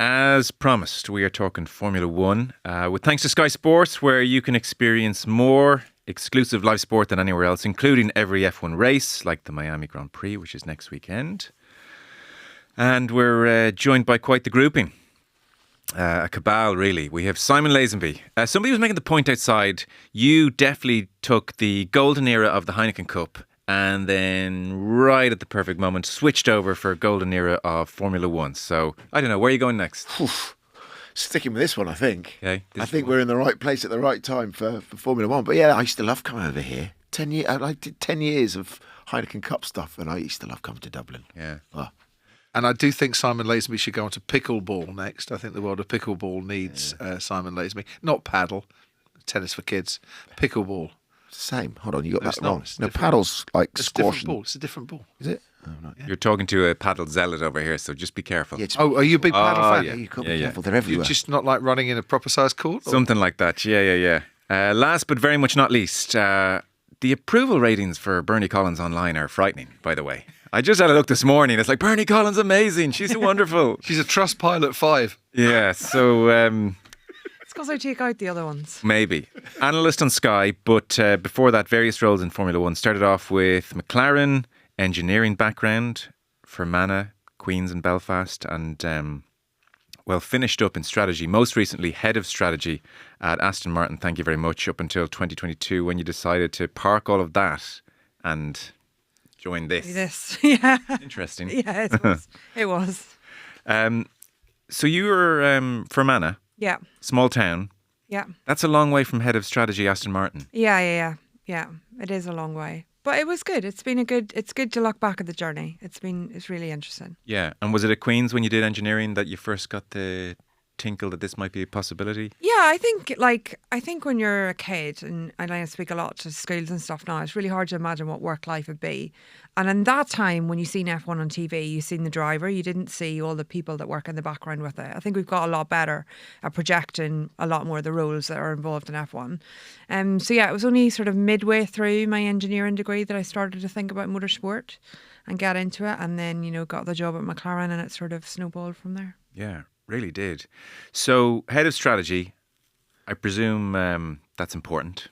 As promised, we are talking Formula One with thanks to Sky Sports, where you can experience more exclusive live sport than anywhere else, including every F1 race, like the Miami Grand Prix, which is next weekend. And we're joined by quite the grouping. A cabal, really. We have Simon Lazenby. Somebody was making the point outside, you definitely took the golden era of the Heineken Cup and then right at the perfect moment switched over for a golden era of Formula One. So, I don't know, where are you going next? Sticking with this one, I think. Okay, I think we're in the right place at the right time for Formula One. But yeah, I used to love coming over here. I did 10 years of Heineken Cup stuff, and I used to love coming to Dublin. Yeah. And I do think Simon Lazenby should go on to pickleball next. I think the world of pickleball needs Simon Lazenby. Not paddle, tennis for kids. Pickleball. Same. Hold on, you got that wrong. No, paddle's like squash. It's a different ball. Is it? Oh, no. You're talking to a paddle zealot over here, so just be careful. Yeah, are you a big paddle fan? Yeah, you've got to be careful. They're everywhere. You're just not like running in a proper sized court? Something like that, yeah. Last but very much not least, the approval ratings for Bernie Collins online are frightening, by the way. I just had a look this morning. It's like, Bernie Collins, amazing. She's wonderful. She's a Trustpilot 5. Yeah, so... It's because I take out the other ones. Maybe. Analyst on Sky, but before that, various roles in Formula One. Started off with McLaren, engineering background, Fermanagh, Queen's and Belfast, and, finished up in strategy. Most recently, head of strategy at Aston Martin. Thank you very much. Up until 2022, when you decided to park all of that and... join this. Yeah. Interesting. Yeah, it was. It was. So you were Fermanagh. Yeah. Small town. Yeah. That's a long way from head of strategy Aston Martin. Yeah. It is a long way. But it was good. It's good to look back at the journey. It's really interesting. Yeah. And was it at Queen's when you did engineering that you first got the tinkle that this might be a possibility? Yeah, I think when you're a kid, and I speak a lot to schools and stuff now, it's really hard to imagine what work life would be. And in that time, when you seen F1 on TV, you seen the driver, you didn't see all the people that work in the background with it. I think we've got a lot better at projecting a lot more of the roles that are involved in F1. So yeah, it was only sort of midway through my engineering degree that I started to think about motorsport and get into it, and then, got the job at McLaren, and it sort of snowballed from there. Yeah. Really did. So, head of strategy, I presume that's important.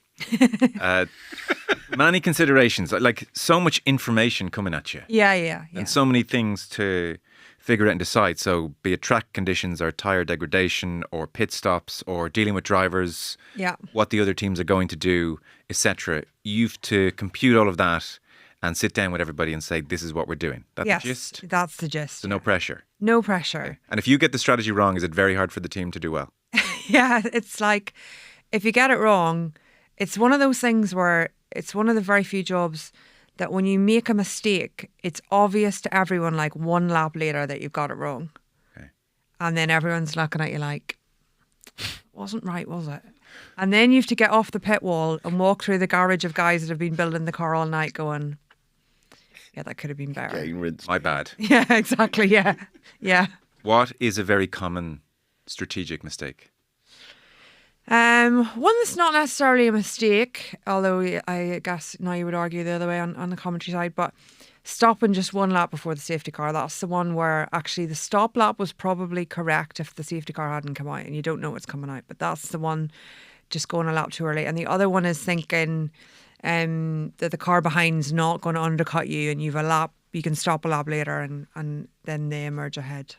Many considerations, like so much information coming at you. Yeah. And so many things to figure out and decide. So, be it track conditions or tyre degradation or pit stops or dealing with drivers, what the other teams are going to do, etc. You've to compute all of that and sit down with everybody and say, this is what we're doing. That's the gist? That's the gist. So no pressure. No pressure. Okay. And if you get the strategy wrong, is it very hard for the team to do well? Yeah, it's like, if you get it wrong, it's one of those things where it's one of the very few jobs that when you make a mistake, it's obvious to everyone like one lap later that you've got it wrong. Okay. And then everyone's looking at you like, wasn't right, was it? And then you have to get off the pit wall and walk through the garage of guys that have been building the car all night going, yeah, that could have been better. Getting rinsed. My bad. Yeah, exactly. Yeah. What is a very common strategic mistake? One that's not necessarily a mistake, although I guess now you would argue the other way on the commentary side, but stopping just one lap before the safety car, that's the one where actually the stop lap was probably correct if the safety car hadn't come out and you don't know what's coming out, but that's the one just going a lap too early. And the other one is thinking that the car behind's not going to undercut you and you've a lap, you can stop a lap later and then they emerge ahead.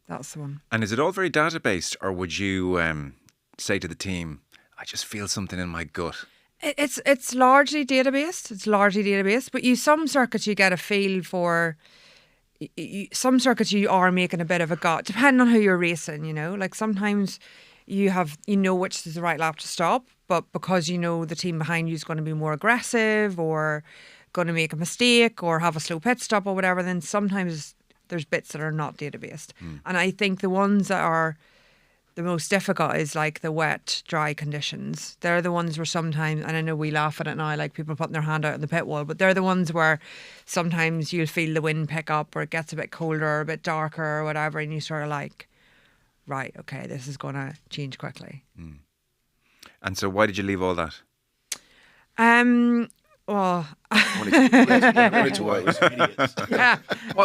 That's the one. And is it all very data-based, or would you say to the team, I just feel something in my gut? It's largely databased. But some circuits you get a feel for. Some circuits you are making a bit of a gut, depending on who you're racing. Like sometimes you know which is the right lap to stop, but because the team behind you is going to be more aggressive or going to make a mistake or have a slow pit stop or whatever, then sometimes there's bits that are not databased. And I think the ones that are the most difficult is like the wet, dry conditions. They're the ones where sometimes, and I know we laugh at it now, like people putting their hand out on the pit wall, but they're the ones where sometimes you'll feel the wind pick up or it gets a bit colder or a bit darker or whatever, and you sort of like, right, okay, this is going to change quickly. And so why did you leave all that? well, wanted to work with idiots. yeah,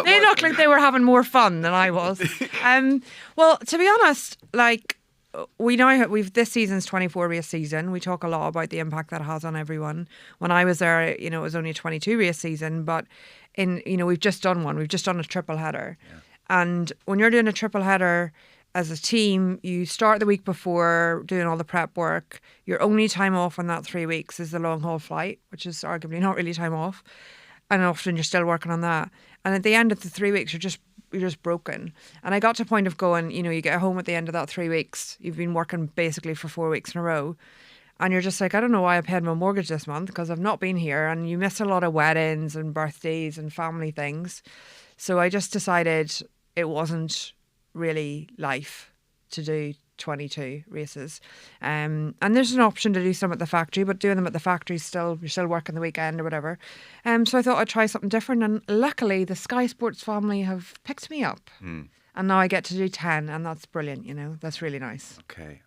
they looked like they were having more fun than I was. Well, to be honest, like we've this season's 24 race season. We talk a lot about the impact that has on everyone. When I was there, it was only a 22 race season, but we've just done one. We've just done a triple header, and when you're doing a triple header as a team, you start the week before doing all the prep work. Your only time off on that 3 weeks is the long haul flight, which is arguably not really time off. And often you're still working on that. And at the end of the 3 weeks, you're just broken. And I got to a point of going, you get home at the end of that 3 weeks. You've been working basically for 4 weeks in a row. And you're just like, I don't know why I paid my mortgage this month because I've not been here. And you miss a lot of weddings and birthdays and family things. So I just decided it wasn't really life to do 22 races, and there's an option to do some at the factory, but doing them at the factory you're still working the weekend or whatever. So I thought I'd try something different, and luckily the Sky Sports family have picked me up, and now I get to do 10, and that's brilliant. That's really nice. Okay.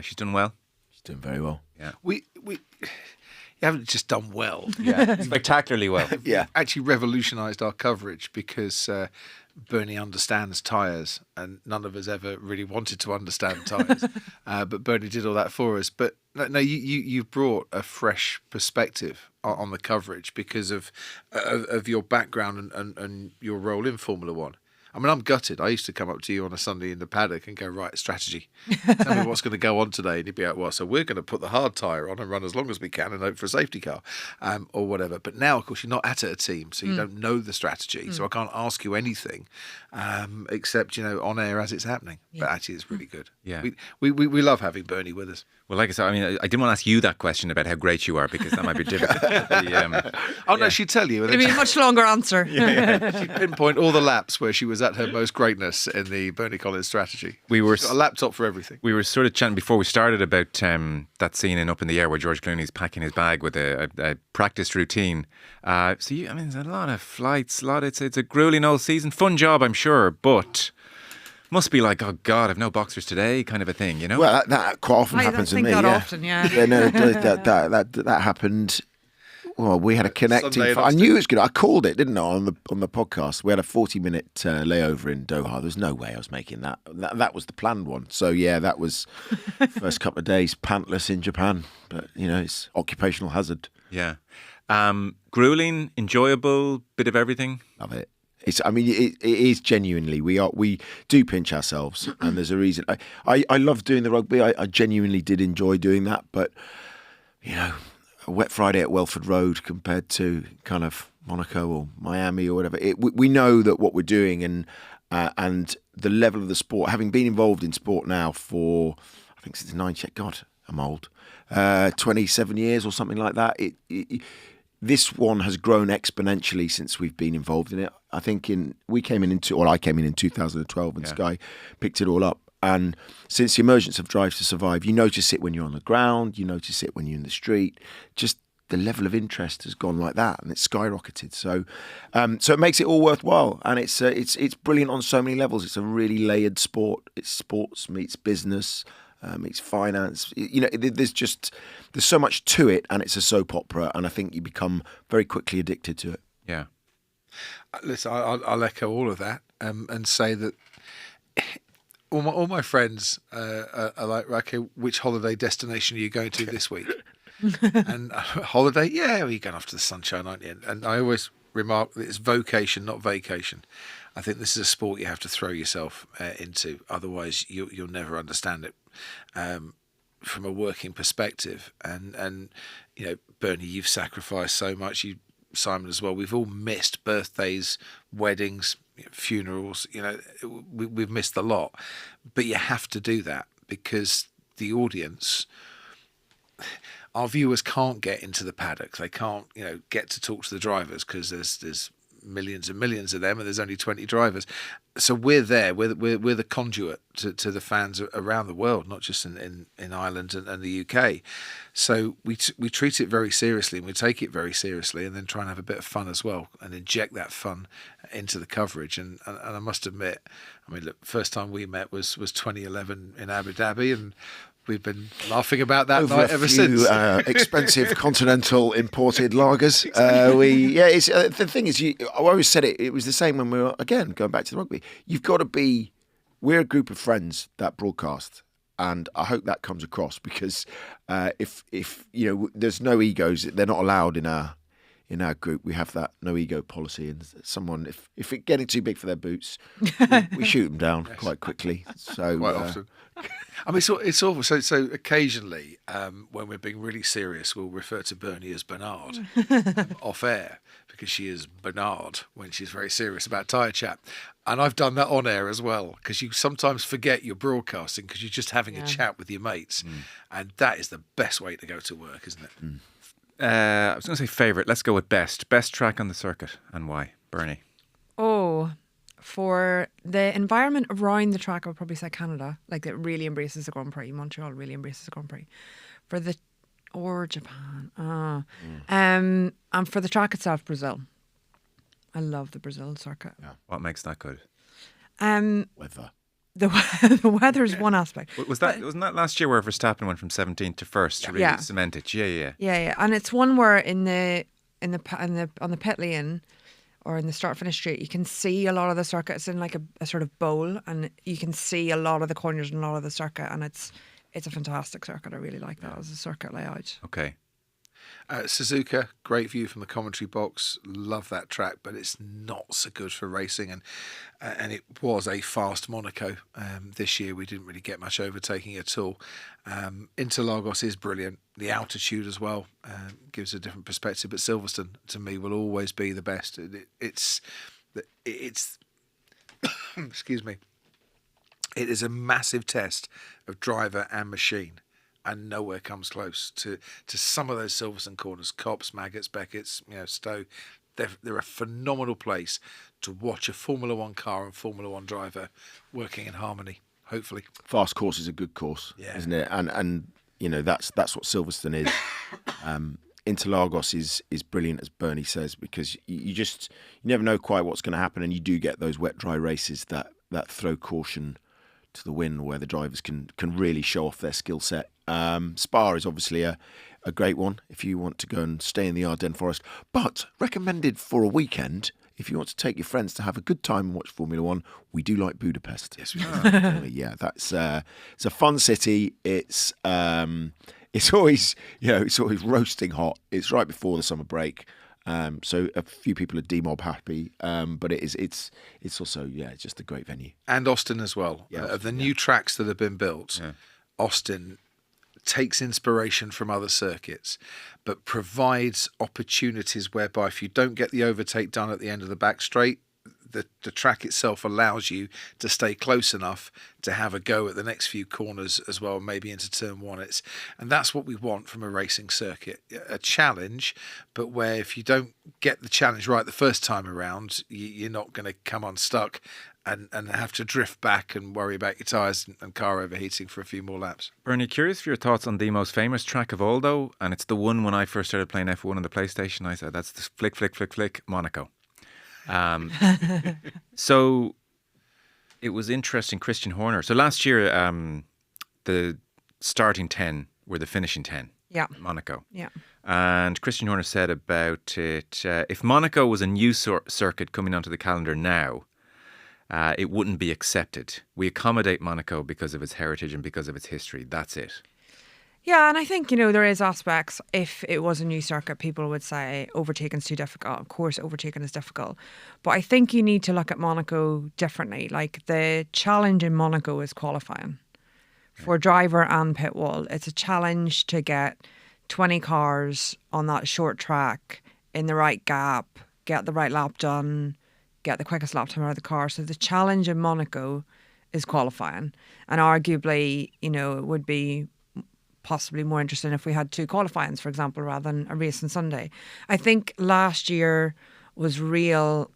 She's done well. She's doing very well. Yeah. We you haven't just done well. Yeah, spectacularly well. Yeah. Actually revolutionised our coverage because Bernie understands tyres, and none of us ever really wanted to understand tyres. But Bernie did all that for us. But no, you've brought a fresh perspective on the coverage because of your background and your role in Formula One. I mean, I'm gutted. I used to come up to you on a Sunday in the paddock and go, right, strategy. Tell me what's going to go on today. And you'd be like, well, so we're going to put the hard tyre on and run as long as we can and hope for a safety car or whatever. But now, of course, you're not at a team, so you don't know the strategy. So I can't ask you anything except, on air as it's happening. Yeah. But actually, it's really good. Yeah. We love having Bernie with us. Well, like I said, I mean, I didn't want to ask you that question about how great you are because that might be difficult. No, she'd tell you. It'd be a much longer answer. She'd pinpoint all the laps where she was at her most greatness in the Bernie Collins strategy. She's got a laptop for everything. We were sort of chatting before we started about that scene in Up in the Air where George Clooney's packing his bag with a practice routine. There's a lot of flights, it's a grueling old season. Fun job, I'm sure, but must be like, oh God, I've no boxers today, kind of a thing, Well, that quite often happens to me. Often, yeah. Yeah, no, that happened. Well, we had a connecting. I knew it was good. I called it, didn't I, on the podcast? We had a 40-minute layover in Doha. There's no way I was making that. That was the planned one. So yeah, that was first couple of days pantless in Japan. But it's occupational hazard. Yeah, grueling, enjoyable, bit of everything. Love it. It is genuinely. We do pinch ourselves, and there's a reason. I love doing the rugby. I genuinely did enjoy doing that, but a wet Friday at Welford Road compared to kind of Monaco or Miami or whatever. We know that what we're doing and the level of the sport. Having been involved in sport now for I think since 90. God, I'm old. 27 years or something like that. This one has grown exponentially since we've been involved in it. I think I came in in 2012 and Sky picked it all up. And since the emergence of Drive to Survive, you notice it when you're on the ground, you notice it when you're in the street. Just the level of interest has gone like that, and it's skyrocketed. So it makes it all worthwhile, and it's brilliant on so many levels. It's a really layered sport. It's sports meets business. It's finance. There's so much to it, and it's a soap opera, and I think you become very quickly addicted to it. Yeah. Listen, I'll echo all of that and say that all my friends are like, okay, which holiday destination are you going to this week? And holiday, yeah, well, you're going off to the sunshine, aren't you? And I always remark that it's vocation, not vacation. I think this is a sport you have to throw yourself into, otherwise you'll never understand it from a working perspective. And Bernie, you've sacrificed so much. Simon as well. We've all missed birthdays, weddings, funerals. We've missed a lot, but you have to do that because the audience. Our viewers can't get into the paddock. They can't, get to talk to the drivers because there's millions and millions of them, and there's only 20 drivers. So we're there. We're the conduit to the fans around the world, not just in Ireland and the UK. So we treat it very seriously, and we take it very seriously, and then try and have a bit of fun as well, and inject that fun into the coverage. And I must admit, look, first time we met was 2011 in Abu Dhabi, and we've been laughing about that Over night a ever few, since. expensive continental imported lagers. It's the thing is, I always said it. It was the same when we were again going back to the rugby. You've got to be. We're a group of friends that broadcast, and I hope that comes across because if there's no egos, they're not allowed in our group. We have that no ego policy, and someone if it's getting too big for their boots, we shoot them down quite quickly. So Quite often. I mean, it's awful. So occasionally, when we're being really serious, we'll refer to Bernie as Bernard off air because she is Bernard when she's very serious about tyre chat. And I've done that on air as well because you sometimes forget you're broadcasting because you're just having a chat with your mates. And that is the best way to go to work, isn't it? I was going to say favourite. Let's go with best. Best track on the circuit and why? Bernie. Oh, for the environment around the track, I would probably say Canada. Like, it really embraces the Grand Prix. Montreal really embraces the Grand Prix. Or Japan. And for the track itself, Brazil. I love the Brazil circuit. Yeah. What makes that good? weather. The weather is one aspect. Wasn't that last year where Verstappen went from 17th to first to really cement it? Yeah. And it's one where on the pit lane or in the start finish straight, you can see a lot of the circuit. It's in like a sort of bowl, and you can see a lot of the corners and a lot of the circuit, and it's a fantastic circuit. I really like that as a circuit layout. Okay. Suzuka, great view from the commentary box. Love that track, but it's not so good for racing. And it was a fast Monaco. This year we didn't really get much overtaking at all. Interlagos is brilliant. The altitude as well gives a different perspective. But Silverstone, to me, will always be the best. It's excuse me. It is a massive test of driver and machine. And nowhere comes close to some of those Silverstone corners. Copse, Maggots, Beckett's, Stowe. They're a phenomenal place to watch a Formula One car and Formula One driver working in harmony. Hopefully, Fast course is a good course, isn't it? And that's what Silverstone is. Interlagos is brilliant, as Bernie says, because you never know quite what's going to happen, and you do get those wet dry races that throw caution to the wind, where the drivers can really show off their skill set. Spa is obviously a great one if you want to go and stay in the Ardennes Forest, but recommended for a weekend if you want to take your friends to have a good time and watch Formula One. We do like Budapest. Yes, we do. Yeah, that's it's a fun city. It's always roasting hot. It's right before the summer break. So a few people are demob happy, but it's also it's just a great venue. And Austin as well. Yeah, of the new tracks that have been built, Austin takes inspiration from other circuits, but provides opportunities whereby if you don't get the overtake done at the end of the back straight, the track itself allows you to stay close enough to have a go at the next few corners as well, maybe into turn one. And that's what we want from a racing circuit, a challenge, but where if you don't get the challenge right the first time around, you're not going to come unstuck and have to drift back and worry about your tyres and car overheating for a few more laps. Bernie, curious for your thoughts on the most famous track of all, though, and it's the one when I first started playing F1 on the PlayStation. I said, that's the flick, Monaco. So it was interesting, Christian Horner. So last year, the starting 10 were the finishing 10. Yeah. Monaco. Yeah. And Christian Horner said about it, if Monaco was a new circuit coming onto the calendar now, it wouldn't be accepted. We accommodate Monaco because of its heritage and because of its history. That's it. Yeah, and I think, there is aspects, if it was a new circuit, people would say overtaking's too difficult. Of course, overtaking is difficult. But I think you need to look at Monaco differently. Like, the challenge in Monaco is qualifying. For driver and pit wall, it's a challenge to get 20 cars on that short track in the right gap, get the right lap done, get the quickest lap time out of the car. So the challenge in Monaco is qualifying. And arguably, it would be possibly more interesting if we had two qualifyings, for example, rather than a race on Sunday. I think last year was the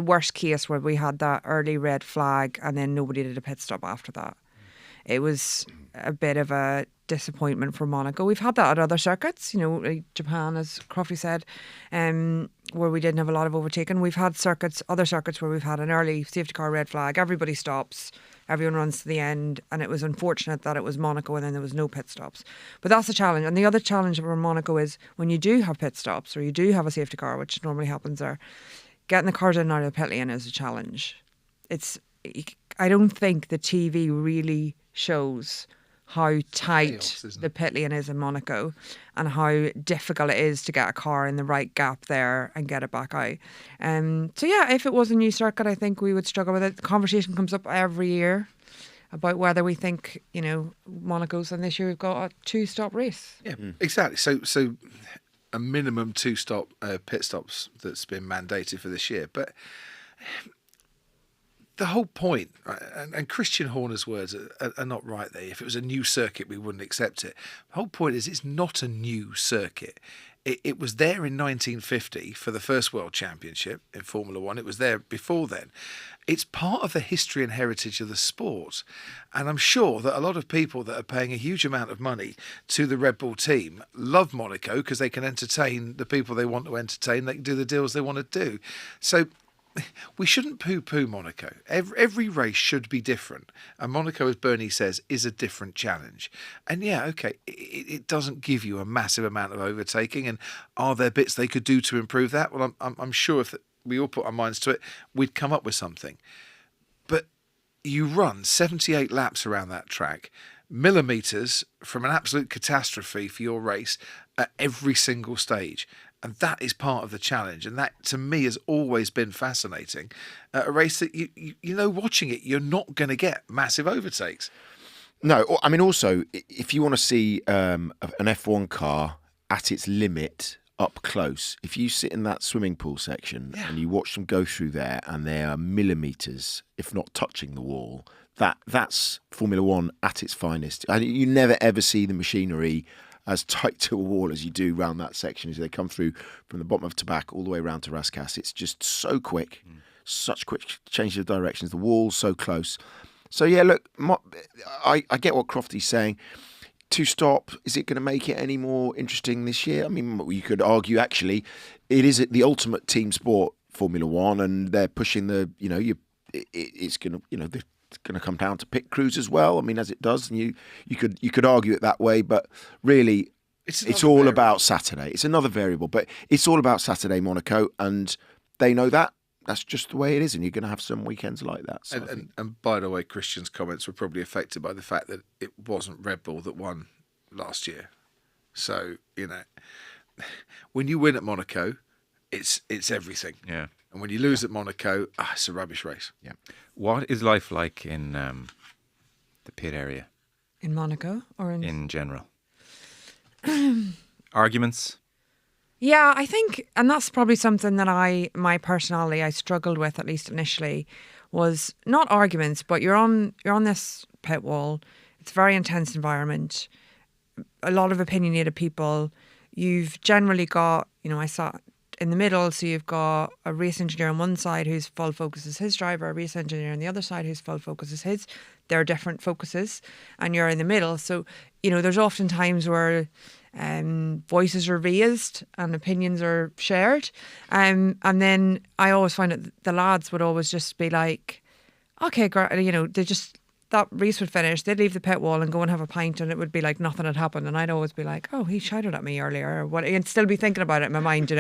worst case where we had that early red flag and then nobody did a pit stop after that. It was a bit of a disappointment for Monaco. We've had that at other circuits, like Japan, as Crofty said, where we didn't have a lot of overtaking. We've had other circuits where we've had an early safety car red flag, everybody stops, everyone runs to the end, and it was unfortunate that it was Monaco and then there was no pit stops. But that's a challenge. And the other challenge for Monaco is when you do have pit stops or you do have a safety car, which normally happens there, getting the cars in and out of the pit lane is a challenge. I don't think the TV really shows how tight the pit lane is in Monaco and how difficult it is to get a car in the right gap there and get it back out. So yeah, if it was a new circuit, I think we would struggle with it. The conversation comes up every year about whether we think, Monaco's, and this year we've got a 2-stop race. Yeah, exactly. So a minimum 2-stop pit stops that's been mandated for this year. But the whole point, and Christian Horner's words are not right there. If it was a new circuit, we wouldn't accept it. The whole point is it's not a new circuit. It was there in 1950 for the first World Championship in Formula One. It was there before then. It's part of the history and heritage of the sport. And I'm sure that a lot of people that are paying a huge amount of money to the Red Bull team love Monaco because they can entertain the people they want to entertain. They can do the deals they want to do. So we shouldn't poo-poo Monaco. Every race should be different. And Monaco, as Bernie says, is a different challenge. And yeah, okay, it doesn't give you a massive amount of overtaking. And are there bits they could do to improve that? Well, I'm sure if we all put our minds to it, we'd come up with something. But you run 78 laps around that track, millimetres from an absolute catastrophe for your race at every single stage. And that is part of the challenge. And that, to me, has always been fascinating. A race that, watching it, you're not going to get massive overtakes. No, I mean, also, if you want to see an F1 car at its limit up close, if you sit in that swimming pool section and you watch them go through there and they are millimetres, if not touching the wall, that's Formula One at its finest. And you never, ever see the machinery as tight to a wall as you do around that section as they come through from the bottom of Tabac all the way around to Rascasse. It's just so quick, such quick change of directions. The wall's so close. So yeah, look, I get what Crofty's saying. 2-stop, is it going to make it any more interesting this year? I mean, you could argue actually it is the ultimate team sport, Formula One, and they're pushing it's going to, it's going to come down to pit crews as well. I mean, as it does, and you could argue it that way, but really, it's all about Saturday. It's another variable, but it's all about Saturday, Monaco, and they know that. That's just the way it is, and you're going to have some weekends like that. So and by the way, Christian's comments were probably affected by the fact that it wasn't Red Bull that won last year. So when you win at Monaco, it's everything. Yeah. And when you lose at Monaco, it's a rubbish race. Yeah. What is life like in the pit area? In Monaco or in general? Arguments? Yeah, I think, and that's probably something that my personality, I struggled with, at least initially, was not arguments, but you're on this pit wall. It's a very intense environment. A lot of opinionated people. You've generally got, I sat in the middle, so you've got a race engineer on one side whose full focus is his driver, a race engineer on the other side whose full focus is his. They're different focuses, and you're in the middle. So, there's often times where voices are raised and opinions are shared. And then I always find that the lads would always just be like, okay, great, they just, that race would finish, they'd leave the pit wall and go and have a pint, and it would be like nothing had happened. And I'd always be like, oh, he shouted at me earlier, or what, and still be thinking about it in my mind,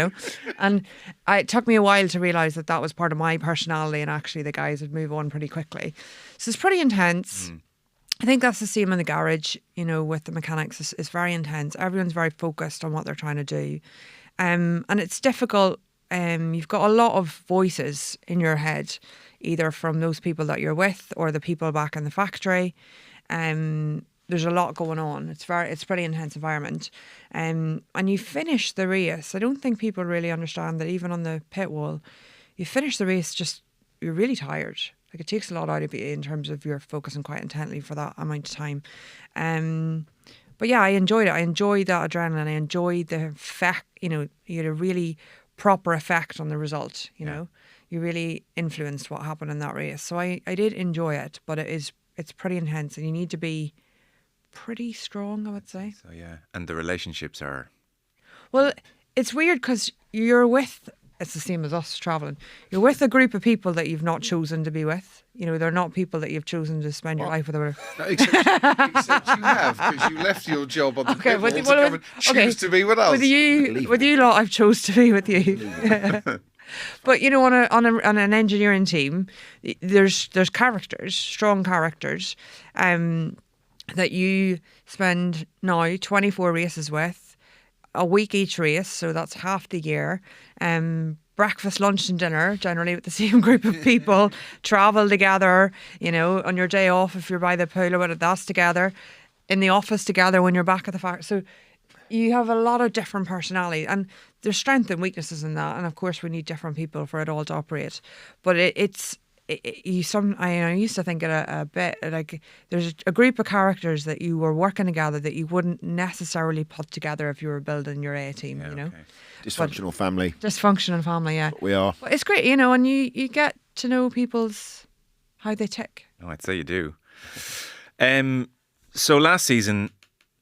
And it took me a while to realise that was part of my personality, and actually the guys would move on pretty quickly. So it's pretty intense. I think that's the same in the garage, with the mechanics. It's very intense. Everyone's very focused on what they're trying to do. And it's difficult. You've got a lot of voices in your head, either from those people that you're with or the people back in the factory. There's a lot going on. It's a pretty intense environment. And you finish the race. I don't think people really understand that even on the pit wall, you finish the race you're really tired. Like, it takes a lot out of you in terms of you're focusing quite intently for that amount of time. But yeah, I enjoyed it. I enjoyed that adrenaline. I enjoyed the effect. You had a really proper effect on the result. You really influenced what happened in that race. So I did enjoy it, but it's pretty intense, and you need to be pretty strong, I would say. So yeah, and the relationships are. Well, it's weird because you're with it's the same as us traveling. You're with a group of people that you've not chosen to be with. You know, they're not people that you've chosen to spend your life with. Or No, except you have, because you left your job on the Okay, pit wall with- to well, come and okay, choose to be with us. with you lot, I've chose to be with you. But you know, on an engineering team, there's characters, strong characters, that you spend now 24 races with, a week each race, so that's half the year. Breakfast, lunch and dinner, generally with the same group of people, travel together, you know, on your day off if you're by the pool or whatever, that's together, in the office together when you're back at the factory. So you have a lot of different personalities, and there's strengths and weaknesses in that, and of course we need different people for it all to operate. But I used to think it a bit like there's a group of characters that you were working together that you wouldn't necessarily put together if you were building your A team, you know. Okay. Dysfunctional family. Dysfunctional family, yeah. We are. But it's great, you know, and you get to know people's how they tick. Oh, I'd say you do. So last season,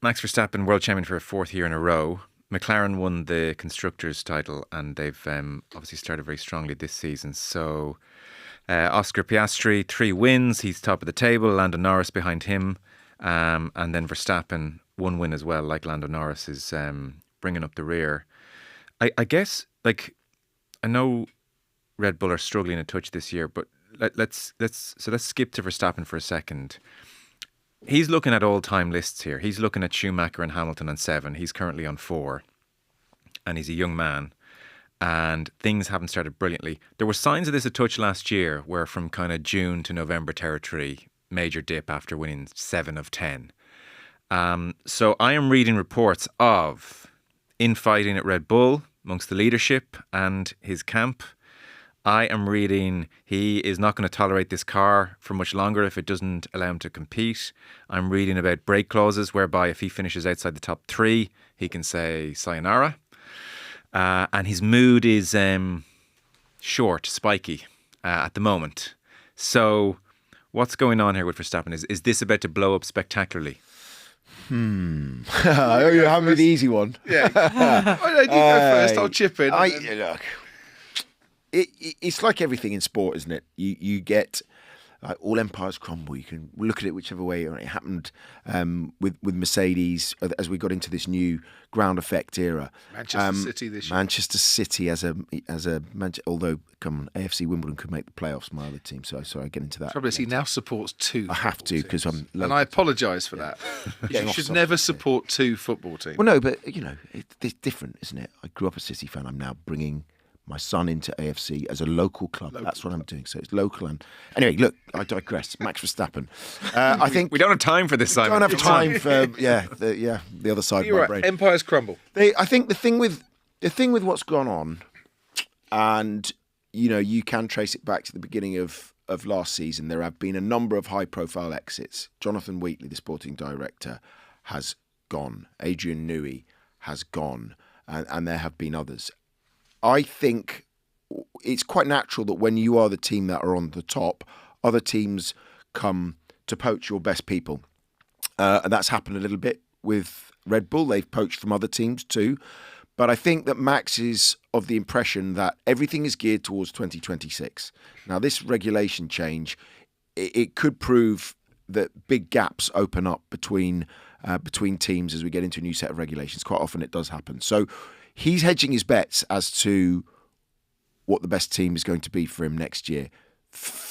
Max Verstappen, world champion for a fourth year in a row. McLaren won the constructors' title, and they've obviously started very strongly this season. So Oscar Piastri, 3 wins. He's top of the table. Lando Norris behind him. And then Verstappen, 1 win as well, like Lando Norris is bringing up the rear. I guess, like, I know Red Bull are struggling a touch this year, but let's skip to Verstappen for a second. He's looking at all-time lists here. He's looking at Schumacher and Hamilton on 7. He's currently on 4. And he's a young man. And things haven't started brilliantly. There were signs of this a touch last year, where from kind of June to November territory, major dip after winning 7 of 10. So I am reading reports of infighting at Red Bull amongst the leadership and his camp. I am reading he is not going to tolerate this car for much longer if it doesn't allow him to compete. I'm reading about break clauses whereby if he finishes outside the top 3, he can say sayonara. And his mood is short, spiky at the moment. So what's going on here with Verstappen? Is this about to blow up spectacularly? You have me the easy one. Yeah. You go first. I'll chip in. Look, it's like everything in sport, isn't it? You get all empires crumble. You can look at it whichever way. It happened with Mercedes as we got into this new ground effect era. Manchester City this year. Manchester City although come on, AFC Wimbledon could make the playoffs. My other team, so sorry, I get into that. Trouble is, he now supports 2. I have to because I'm. And I apologise for that. Getting You off should subject never here. support 2 football teams. Well, no, but you know, it's different, isn't it? I grew up a City fan. I'm now bringing my son into AFC as a local club. That's what I'm doing. So it's local. And anyway, look, I digress. Max Verstappen. I think We don't have time for this, Simon. don't have time for the other side You're of my right. brain. Empires crumble. I think the thing with what's gone on, and you know, you can trace it back to the beginning of last season. There have been a number of high-profile exits. Jonathan Wheatley, the sporting director, has gone. Adrian Newey has gone, and there have been others. I think it's quite natural that when you are the team that are on the top, other teams come to poach your best people. And that's happened a little bit with Red Bull. They've poached from other teams too. But I think that Max is of the impression that everything is geared towards 2026. Now, this regulation change, it could prove that big gaps open up between teams as we get into a new set of regulations. Quite often it does happen. So he's hedging his bets as to what the best team is going to be for him next year.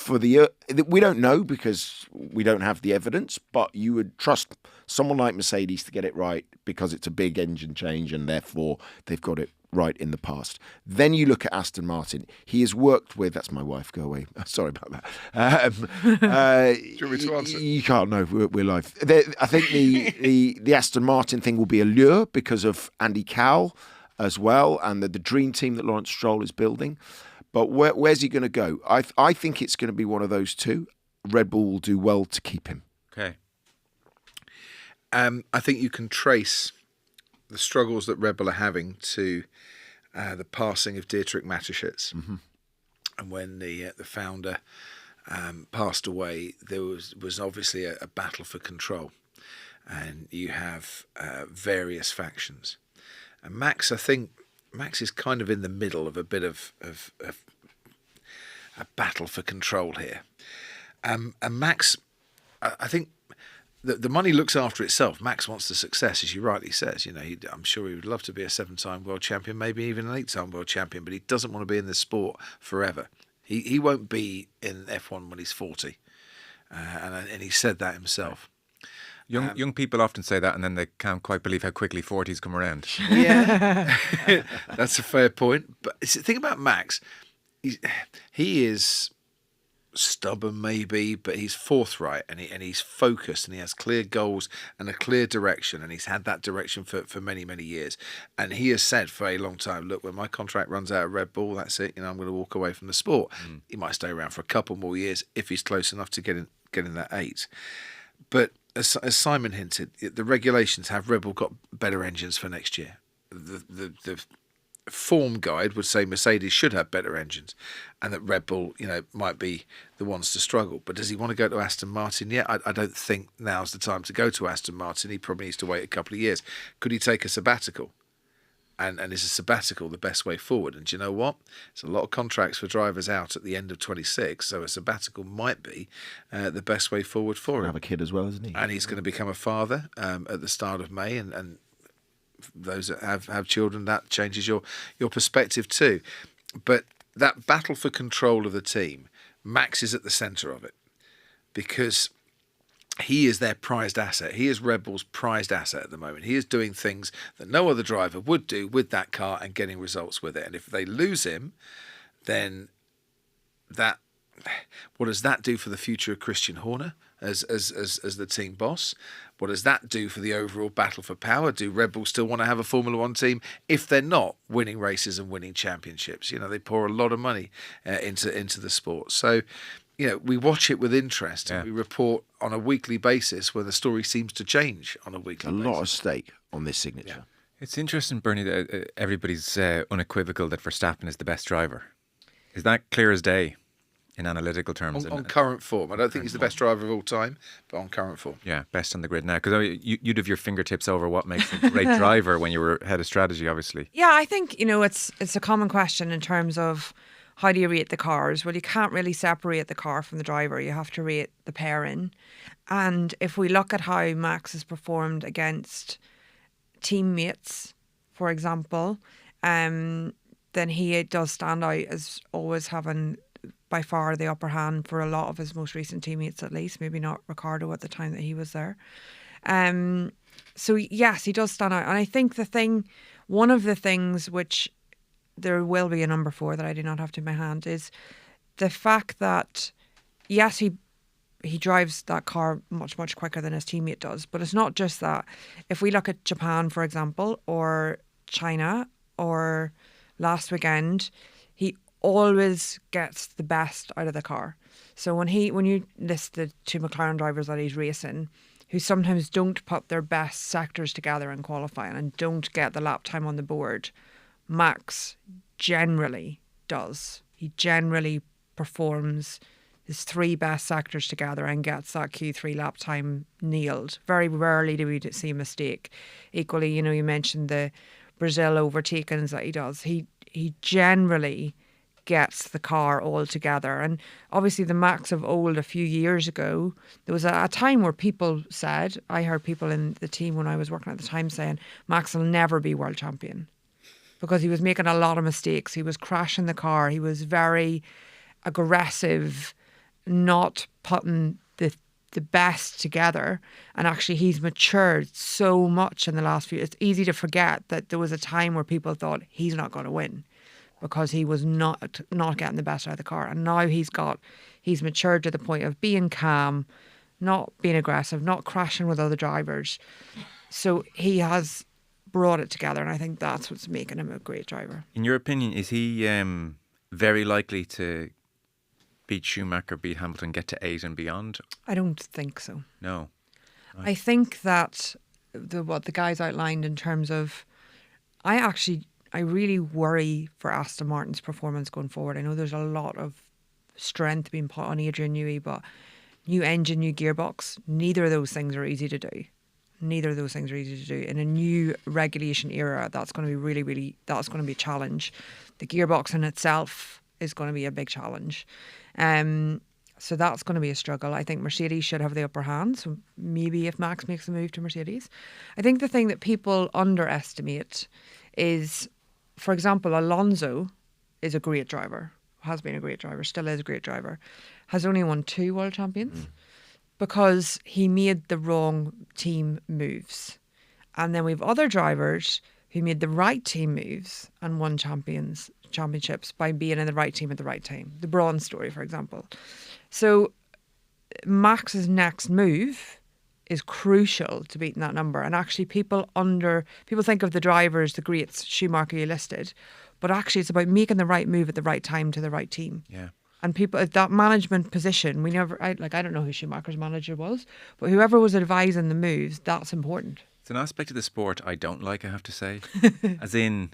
We don't know because we don't have the evidence, but you would trust someone like Mercedes to get it right because it's a big engine change and therefore they've got it right in the past. Then you look at Aston Martin. He has worked with... That's my wife. Go away. Sorry about that. Do you want me to answer? You can't. No, we're live. I think the Aston Martin thing will be a lure because of Andy Cowell as well and the dream team that Lawrence Stroll is building. But where's he going to go? I think it's going to be one of those two. Red Bull will do well to keep him. Okay. I think you can trace the struggles that Red Bull are having to the passing of Dietrich Mateschitz. Mm-hmm. And when the founder passed away, there was obviously a battle for control. And you have various factions. And Max, I think, Max is kind of in the middle of a bit of a battle for control here. And Max, I think the money looks after itself. Max wants the success, as you rightly says. You know, I'm sure he would love to be a 7-time world champion, maybe even an 8-time world champion, but he doesn't want to be in this sport forever. He won't be in F1 when he's 40, and he said that himself. Young people often say that, and then they can't quite believe how quickly 40s come around. Yeah, that's a fair point. But the thing about Max, he is stubborn maybe, but he's forthright and he's focused and he has clear goals and a clear direction, and he's had that direction for many, many years. And he has said for a long time, look, when my contract runs out at Red Bull, that's it, you know, I'm going to walk away from the sport. He might stay around for a couple more years if he's close enough to get in that 8. But as Simon hinted, the regulations have Red Bull got better engines for next year. The form guide would say Mercedes should have better engines, and that Red Bull, you know, might be the ones to struggle. But does he want to go to Aston Martin yet? I don't think now's the time to go to Aston Martin. He probably needs to wait a couple of years. Could he take a sabbatical? And is a sabbatical the best way forward? And do you know what? There's a lot of contracts for drivers out at the end of 26, so a sabbatical might be the best way forward for him. Have a kid as well, isn't he? And he's going to become a father at the start of May, and those that have children, that changes your perspective too. But that battle for control of the team, Max is at the centre of it, because he is their prized asset. He is Red Bull's prized asset at the moment. He is doing things that no other driver would do with that car and getting results with it. And if they lose him, then what does that do for the future of Christian Horner as the team boss? What does that do for the overall battle for power? Do Red Bull still want to have a Formula One team if they're not winning races and winning championships? You know, they pour a lot of money into the sport. So, you know, we watch it with interest and we report on a weekly basis where the story seems to change on a weekly basis. A lot of stake on this signature. Yeah. It's interesting, Bernie, that everybody's unequivocal that Verstappen is the best driver. Is that clear as day in analytical terms? On current form. I don't think he's the best driver of all time, but on current form. Yeah, best on the grid now. Because you'd have your fingertips over what makes a great driver when you were head of strategy, obviously. Yeah, I think, you know, it's a common question in terms of how do you rate the cars? Well, you can't really separate the car from the driver. You have to rate the pairing. And if we look at how Max has performed against teammates, for example, then he does stand out as always having by far the upper hand for a lot of his most recent teammates, at least. Maybe not Ricardo at the time that he was there. So yes, he does stand out. And I think one of the things which there will be a number 4 that I do not have to my hand is the fact that, yes, he drives that car much, much quicker than his teammate does. But it's not just that. If we look at Japan, for example, or China, or last weekend, he always gets the best out of the car. So when you list the 2 McLaren drivers that he's racing, who sometimes don't put their best sectors together in qualifying and don't get the lap time on the board, Max generally does. He generally performs his 3 best sectors together and gets that Q3 lap time nailed. Very rarely do we see a mistake. Equally, you know, you mentioned the Brazil overtakings that he does. He generally gets the car all together. And obviously the Max of old a few years ago, there was a time where people said, I heard people in the team when I was working at the time saying, Max will never be world champion, because he was making a lot of mistakes. He was crashing the car. He was very aggressive, not putting the best together. And actually he's matured so much in the last few. It's easy to forget that there was a time where people thought he's not going to win because he was not getting the best out of the car. And now he's matured to the point of being calm, not being aggressive, not crashing with other drivers. So he has brought it together, and I think that's what's making him a great driver. In your opinion, is he very likely to beat Schumacher, beat Hamilton, get to 8 and beyond? I don't think so. No. Right. I think that what the guys outlined in terms of, I really worry for Aston Martin's performance going forward. I know there's a lot of strength being put on Adrian Newey, but new engine, new gearbox, neither of those things are easy to do. Neither of those things are easy to do. In a new regulation era, that's going to be that's going to be a challenge. The gearbox in itself is going to be a big challenge. So that's going to be a struggle. I think Mercedes should have the upper hand. So maybe if Max makes a move to Mercedes. I think the thing that people underestimate is, for example, Alonso is a great driver, has been a great driver, still is a great driver, has only won 2 world champions because he made the wrong team moves. And then we have other drivers who made the right team moves and won championships by being in the right team at the right time. The Braun story, for example. So Max's next move is crucial to beating that number. And actually people think of the drivers, the greats, Schumacher you listed, but actually it's about making the right move at the right time to the right team. Yeah. And people at that management position, I don't know who Schumacher's manager was, but whoever was advising the moves, that's important. It's an aspect of the sport I don't like, I have to say. As in,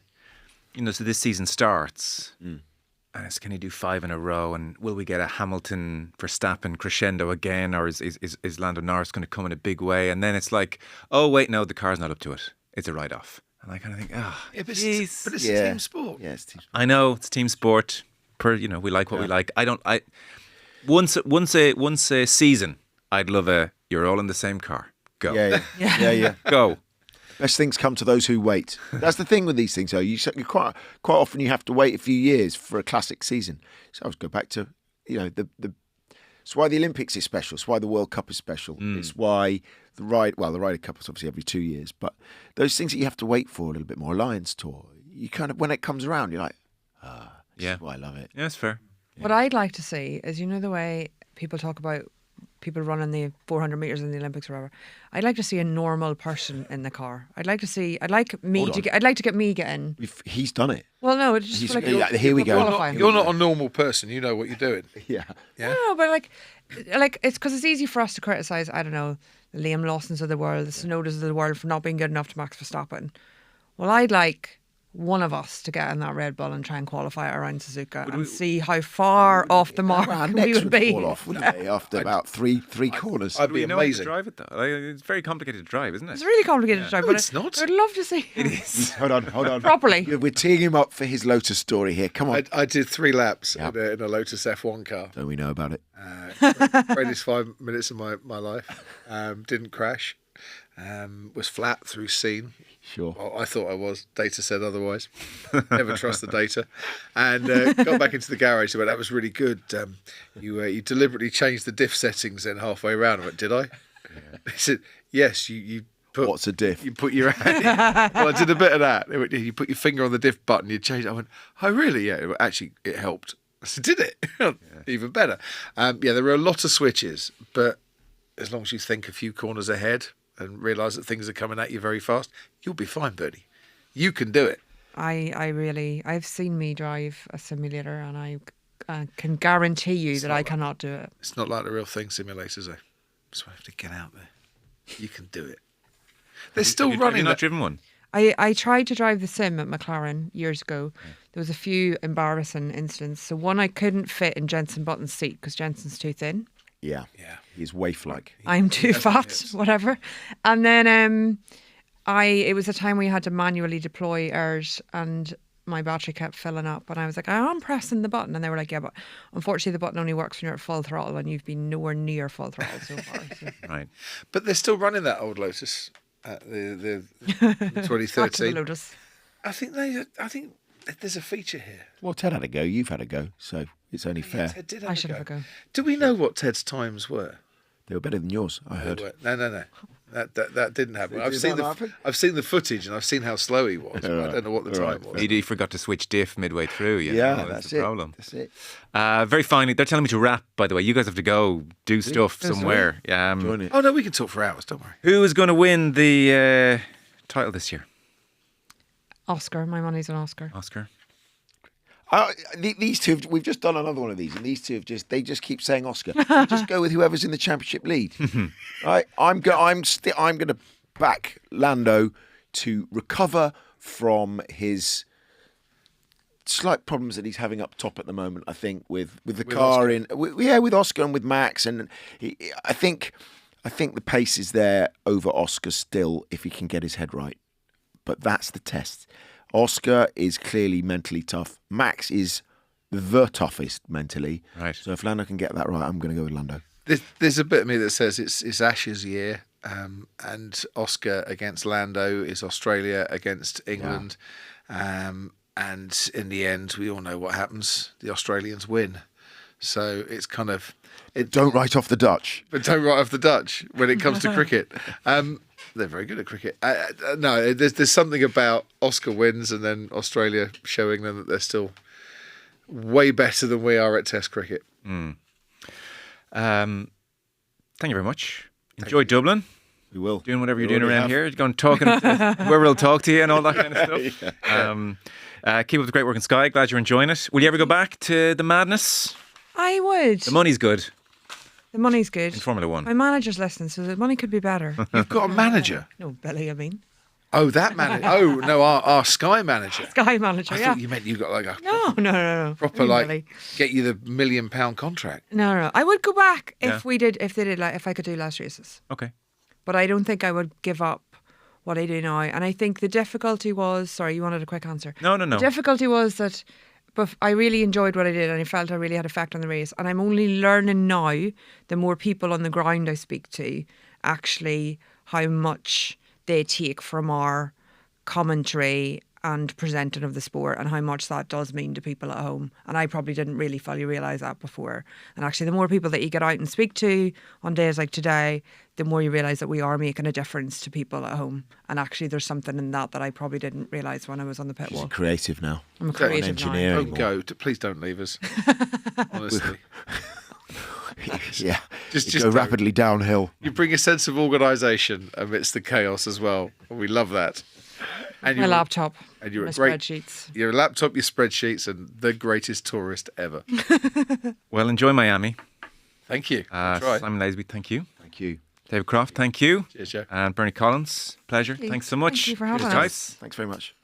so this season starts and it's, can he do 5 in a row? And will we get a Hamilton Verstappen crescendo again? Or is Lando Norris going to come in a big way? And then it's like, oh, wait, no, the car's not up to it. It's a write-off. And I kind of think, Yeah, but jeez. it's a team sport. Yeah, it's team sport. I know, it's team sport. We like what we like. Once a season, I'd love you're all in the same car. Go. Yeah. Go. Best things come to those who wait. That's the thing with these things, though. You quite often you have to wait a few years for a classic season. So I was go back to, it's why the Olympics is special. It's why the World Cup is special. It's why the Ryder Cup is obviously every 2 years. But those things that you have to wait for a little bit more. Lions Tour. You kind of, when it comes around, you're like, this is why I love it. Yeah, that's fair. What I'd like to see is, the way people talk about people running the 400 metres in the Olympics or whatever. I'd like to see a normal person in the car. I'd like to get me getting. He's done it. Well, no, it's just here we go. You're not a normal person. You know what you're doing. Yeah. No, but like it's because it's easy for us to criticise, I don't know, the Liam Lawsons of the world, the Snowdens of the world for not being good enough to Max Verstappen. Well, I'd like one of us to get in that Red Bull and try and qualify it around Suzuka and see how far off the mark we would be. Fall off, wouldn't they, after about three corners? I'd be amazing. To drive it though. It's very complicated to drive, isn't it? It's really complicated to drive, No, but it's not. I'd love to see. It is. Hold on. Properly. We're teeing him up for his Lotus story here. Come on. I did 3 laps in a Lotus F1 car. Don't we know about it? Greatest 5 minutes of my life. Didn't crash. Was flat through scene. Sure. Well, I thought I was. Data said otherwise. Never trust the data. And got back into the garage. I went, that was really good. You deliberately changed the diff settings then halfway around. I went, did I? Yeah. He said, yes. You put. What's a diff? You put your hand. Well, I did a bit of that. They went, you put your finger on the diff button. You change it. I went, oh really? Yeah. Actually, it helped. I said, did it? Even better. There were a lot of switches, but as long as you think a few corners ahead and realise that things are coming at you very fast, you'll be fine, Bernie. You can do it. I've seen me drive a simulator and I can guarantee you that I cannot do it. It's not like the real thing, simulators, though. So I have to get out there. You can do it. They're still running. Have you not driven one? I tried to drive the sim at McLaren years ago. There was a few embarrassing incidents. So one, I couldn't fit in Jenson Button's seat because Jenson's too thin. Yeah. He's waif-like. I'm too fat, whatever. And then it was a time we had to manually deploy ours and my battery kept filling up and I was like, I'm pressing the button. And they were like, yeah, but unfortunately the button only works when you're at full throttle and you've been nowhere near full throttle so far. So. Right. But they're still running that old Lotus, the 2013. Back to the Lotus. I think there's a feature here. Well, Ted had a go. You've had a go. So it's only fair. Ted did I should have a go. Do we know what Ted's times were? They were better than yours, I heard. No. That didn't happen. I've Did seen that not happen? I've seen the footage and I've seen how slow he was. But I don't know what the time was. He forgot to switch diff midway through. That's the it. problem. That's it. Very finally, they're telling me to wrap, by the way. You guys have to go do stuff somewhere. Join it. Oh no, we can talk for hours. Don't worry. Who is going to win the title this year? Oscar. My money's on Oscar. Oscar? These two, we've just done another one of these, and these two they just keep saying Oscar. Just go with whoever's in the championship lead. Right? I'm going to back Lando to recover from his slight problems that he's having up top at the moment. I think with the car Oscar. with Oscar and with Max, and I think I think the pace is there over Oscar still if he can get his head right. But that's the test. Oscar is clearly mentally tough. Max is the toughest mentally. Right. So if Lando can get that right, I'm going to go with Lando. There's a bit of me that says it's Ash's year, and Oscar against Lando is Australia against England. And in the end, we all know what happens. The Australians win. So it's kind of... Don't write off the Dutch. But don't write off the Dutch when it comes to cricket. They're very good at cricket. No, there's something about Oscar wins and then Australia showing them that they're still way better than we are at Test cricket. Thank you very much. Enjoy Dublin. We will. Doing whatever you're doing around here. Going talking to whoever will talk to you and all that kind of stuff. Keep up the great work in Sky. Glad you're enjoying it. Will you ever go back to the madness? I would. The money's good The money's good. in Formula One. My manager's listening, so the money could be better. You've got a manager? No, Billy, I mean. Oh, that manager. Oh, no, our Sky manager. Sky manager, I yeah. thought you meant you got like a No. proper, Really, like, Billy. get you the £1 million contract. No. I would go back Yeah. if I could do less races. Okay. But I don't think I would give up what I do now. And I think the difficulty was, sorry, you wanted a quick answer. No. The difficulty was that I really enjoyed what I did and I felt I really had effect on the race. And I'm only learning now, the more people on the ground I speak to, actually how much they take from our commentary and presenting of the sport and how much that does mean to people at home. And I probably didn't really fully realise that before. And actually, the more people that you get out and speak to on days like today, the more you realise that we are making a difference to people at home. And actually, there's something in that I probably didn't realise when I was on the pit She's wall. creative now. I'm a creative engineer. now. Don't go. Please don't leave us. Honestly. Yeah. Just go don't. rapidly downhill. You bring a sense of organisation amidst the chaos as well. We love that. And My laptop, and you're my a great, spreadsheets. your laptop, your spreadsheets, and the greatest tourist ever. Well, enjoy Miami. Thank you. That's right. Simon Lazenby, thank you. Thank you. David Croft, thank you. Cheers, Joe. And Bernie Collins, pleasure. Thanks so much. Thank you for having Cheers, us. guys. Thanks very much.